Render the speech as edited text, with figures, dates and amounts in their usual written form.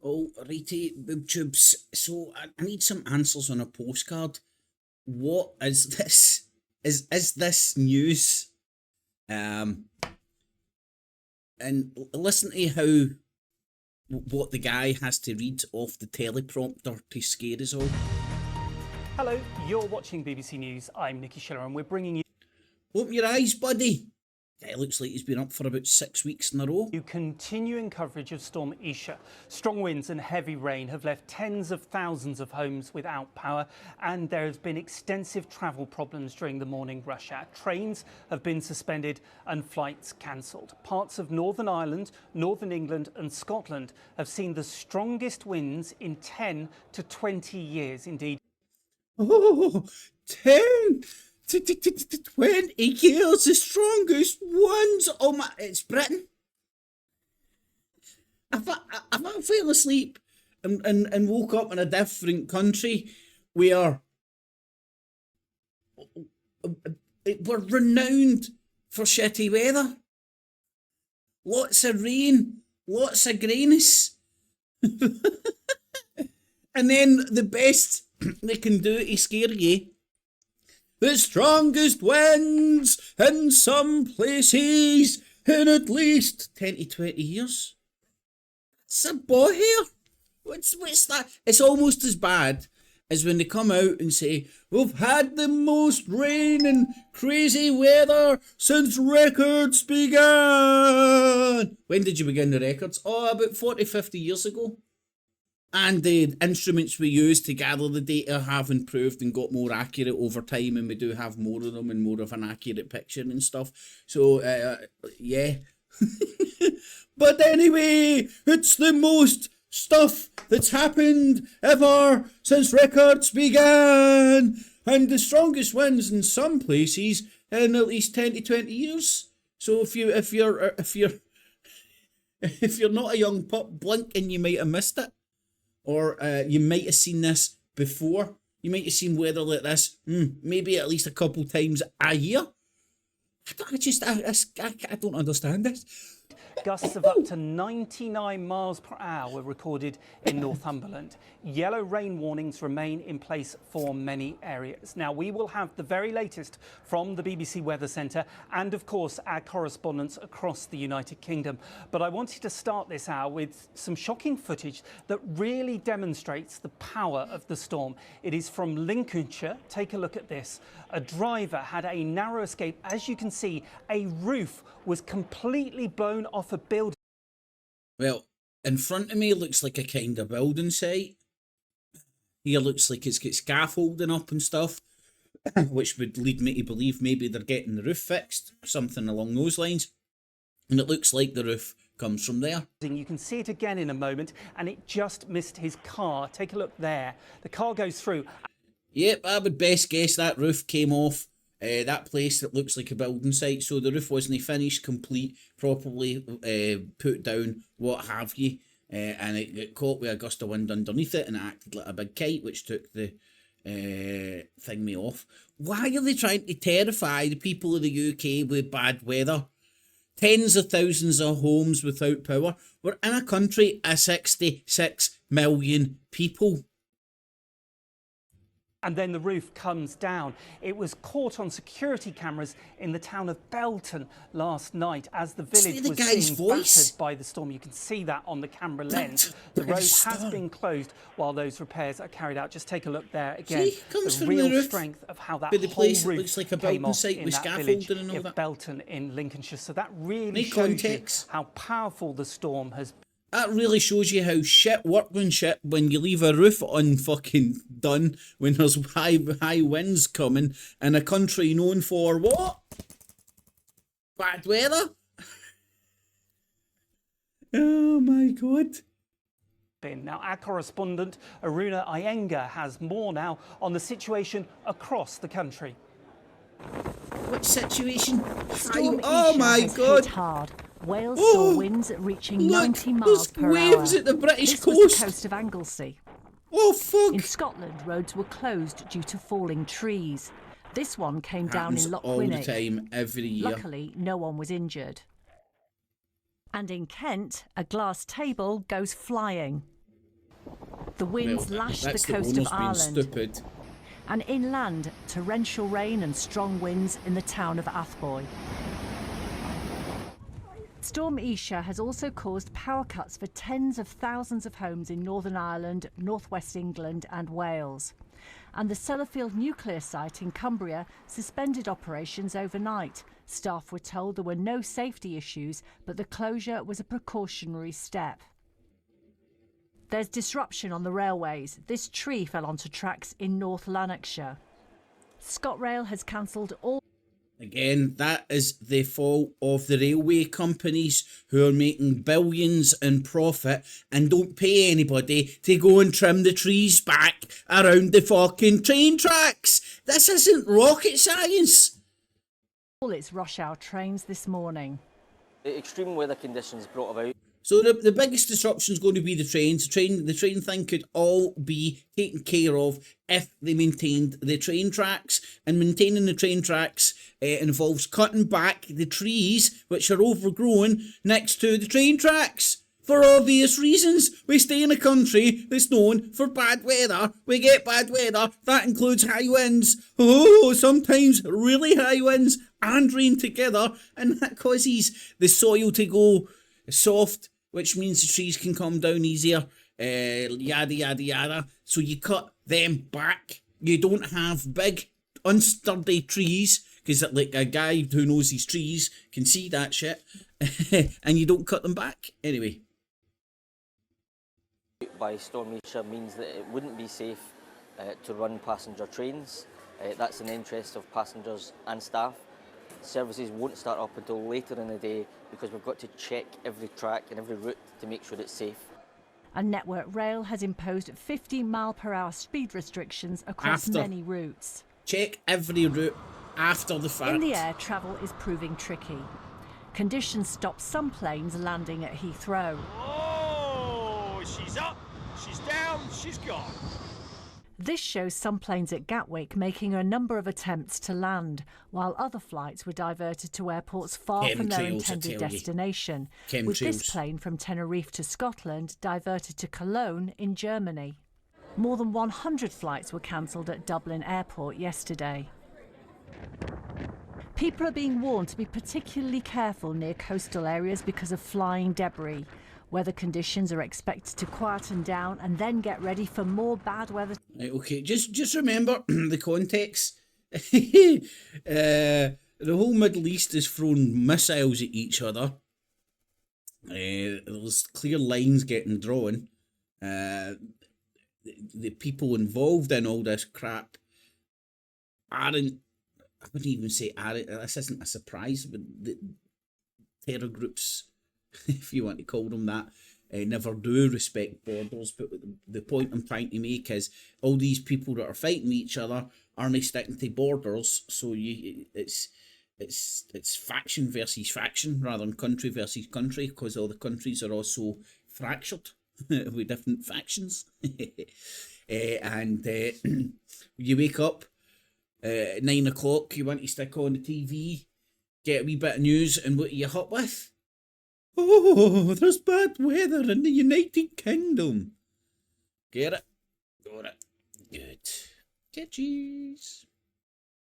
Oh, righty, boob tubes. So I need some answers on a postcard. What is this? Is this news? And listen to how what the guy has to read off the teleprompter to scare us all. Hello, you're watching BBC News. I'm Nikki Schiller, and we're bringing Open your eyes, buddy. It looks like he's been up for about 6 weeks in a row. you continuing coverage of Storm Isha. Strong winds and heavy rain have left tens of thousands of homes without power, and there has been extensive travel problems during the morning rush hour. Trains have been suspended and flights cancelled. Parts of Northern Ireland, Northern England and Scotland have seen the strongest winds in 10 to 20 years. Indeed. Oh, 10 to 20 years, the strongest ones. Oh my, it's Britain. If I fell asleep and woke up in a different country where we're renowned for shitty weather, lots of rain, lots of grayness, and then the best they can do to scare you, the strongest winds in some places in at least 10 to 20 years. It's a boy here. What's that? It's almost as bad as when they come out and say, we've had the most rain and crazy weather since records began. When did you begin the records? Oh, about 40, 50 years ago. And the instruments we use to gather the data have improved and got more accurate over time, and we do have more of them and more of an accurate picture and stuff. So, yeah. But anyway, it's the most stuff that's happened ever since records began, and the strongest winds in some places in at least 10 to 20 years. So if you're not a young pup, blink and you might have missed it. Or you might have seen this before. You might have seen weather like this, maybe at least a couple times a year. I don't understand this. Gusts of up to 99 miles per hour were recorded in Northumberland. Yellow rain warnings remain in place for many areas. Now, we will have the very latest from the BBC Weather Centre and, of course, our correspondents across the United Kingdom. But I wanted to start this hour with some shocking footage that really demonstrates the power of the storm. It is from Lincolnshire. Take a look at this. A driver had a narrow escape. As you can see, a roof was completely blown off a building. Well, in front of me looks like a kind of building site. Here looks like it's got scaffolding up and stuff, which would lead me to believe maybe they're getting the roof fixed, something along those lines. And it looks like the roof comes from there. You can see it again in a moment, and it just missed his car. Take a look there. The car goes through. Yep, I would best guess that roof came off that place that looks like a building site, so the roof wasn't finished, complete, properly put down, what have you, and it got caught with a gust of wind underneath it, and it acted like a big kite, which took the thingy off. Why are they trying to terrify the people of the UK with bad weather? Tens of thousands of homes without power. We're in a country of 66 million people. And then the roof comes down. It was caught on security cameras in the town of Belton last night as the village was being battered by the storm. You can see that on the camera lens. The road has been closed while those repairs are carried out. Just take a look there again. The real strength of how that whole roof looks like a building site with scaffolding and all that. Belton in Lincolnshire. So that really shows you how powerful the storm has been. That really shows you how shit workmanship when you leave a roof unfucking done when there's high winds coming in a country known for what? Bad weather? Oh my God. Now, our correspondent, Aruna Iyengar, has more now on the situation across the country. What situation? Oh my God. Hard. Wales saw winds reaching 90 miles per hour. Waves at the British coast. Was the coast of Anglesey. Oh fuck! In Scotland, roads were closed due to falling trees. This one came down in Loch all the time, every year. Luckily, no one was injured. And in Kent, a glass table goes flying. The winds Well, lashed the that's coast of owner's being Ireland. stupid. And inland, torrential rain and strong winds in the town of Athboy. Storm Isha has also caused power cuts for tens of thousands of homes in Northern Ireland, northwest England and Wales. And the Sellafield nuclear site in Cumbria suspended operations overnight. Staff were told there were no safety issues, but the closure was a precautionary step. There's disruption on the railways. This tree fell onto tracks in North Lanarkshire. ScotRail has cancelled all... Again, that is the fault of the railway companies who are making billions in profit and don't pay anybody to go and trim the trees back around the fucking train tracks. This isn't rocket science. all its rush hour trains this morning. The extreme weather conditions brought about. So the biggest disruption is going to be the trains. The train thing could all be taken care of if they maintained the train tracks. And maintaining the train tracks involves cutting back the trees which are overgrown next to the train tracks. For obvious reasons. We stay in a country that's known for bad weather. We get bad weather. That includes high winds. Oh, sometimes really high winds and rain together. And that causes the soil to go soft, which means the trees can come down easier, yada yada yada. So you cut them back. You don't have big unsturdy trees, because like a guy who knows his trees can see that shit, and you don't cut them back anyway. By Storm Isha means that it wouldn't be safe to run passenger trains. That's in the interest of passengers and staff. Services won't start up until later in the day because we've got to check every track and every route to make sure it's safe. And Network Rail has imposed 50-mile-per-hour speed restrictions across many routes. Check every route after the fact. In the air, travel is proving tricky. Conditions stop some planes landing at Heathrow. Oh, she's up, she's down, she's gone. This shows some planes at Gatwick making a number of attempts to land, while other flights were diverted to airports far from their intended destination, with this plane from Tenerife to Scotland diverted to Cologne in Germany. More than 100 flights were cancelled at Dublin Airport yesterday. People are being warned to be particularly careful near coastal areas because of flying debris. Weather conditions are expected to quieten down and then get ready for more bad weather. Right, okay, just remember the context. The whole Middle East is throwing missiles at each other. There's clear lines getting drawn. The people involved in all this crap aren't, I wouldn't even say aren't, this isn't a surprise, but the terror groups, if you want to call them that, never do respect borders. But the point I'm trying to make is all these people that are fighting each other aren't sticking to borders, so it's faction versus faction rather than country versus country, because all the countries are also fractured with different factions. And you wake up 9 o'clock, you want to stick on the TV, get a wee bit of news, and what are you hot with? Oh, there's bad weather in the United Kingdom. Get it? Got it. Good. Get cheese.